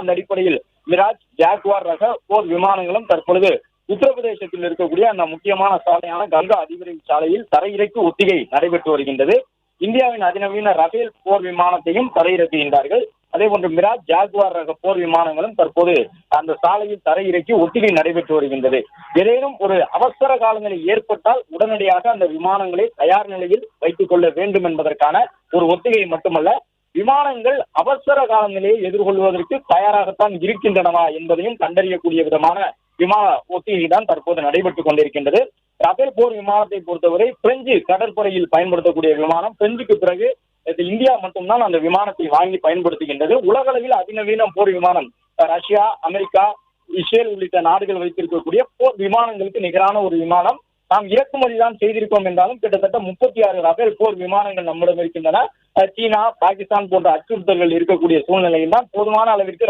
அந்த அடிப்படையில் Mirage, Jaguar ரக போர் விமானங்களும் தற்பொழுது உத்தரப்பிரதேசத்தில் இருக்கக்கூடிய அந்த முக்கியமான சாலையான கங்கா அதிவிரைவு சாலையில் தரையிறக்கி ஒத்திகை நடைபெற்று வருகின்றது. இந்தியாவின் அதிநவீன ரஃபேல் போர் விமானத்தையும் தரையிறக்குகின்றார்கள். அதே போன்று மிராஜ், ஜாகுவார் ரக போர் விமானங்களும் தற்போது அந்த சாலையில் தரையிறக்கி ஒத்திகை நடைபெற்று வருகின்றது. ஏதேனும் ஒரு அவசர காலங்களில் ஏற்பட்டால் உடனடியாக அந்த விமானங்களை தயார் நிலையில் வைத்துக் கொள்ள வேண்டும் என்பதற்கான ஒரு ஒத்திகை மட்டுமல்ல, விமானங்கள் அவசர காலங்களிலே எதிர்கொள்வதற்கு தயாராகத்தான் இருக்கின்றனவா என்பதையும் கண்டறியக்கூடிய விதமான விமான ஒத்திகை தான் தற்போது நடைபெற்றுக் கொண்டிருக்கின்றது. ரஃபேல் போர் விமானத்தை பொறுத்தவரை பிரெஞ்சு கடற்படையில் பயன்படுத்தக்கூடிய விமானம். பிரெஞ்சுக்கு பிறகு இந்தியா மட்டும்தான் அந்த விமானத்தை வாங்கி பயன்படுத்துகின்றது. உலக அளவில் அதிநவீன போர் விமானம் ரஷ்யா, அமெரிக்கா, இஸ்ரேல் உள்ளிட்ட நாடுகள் வைத்திருக்கக்கூடிய போர் விமானங்களுக்கு நிகரான ஒரு விமானம். நாம் இறக்குமதி தான் செய்திருக்கோம் என்றாலும் கிட்டத்தட்ட 36 ரஃபேல் போர் விமானங்கள் நம்மிடம் இருக்கின்றன. சீனா, பாகிஸ்தான் போன்ற அச்சுறுத்தல்கள் இருக்கக்கூடிய சூழ்நிலையில் தான் போதுமான அளவிற்கு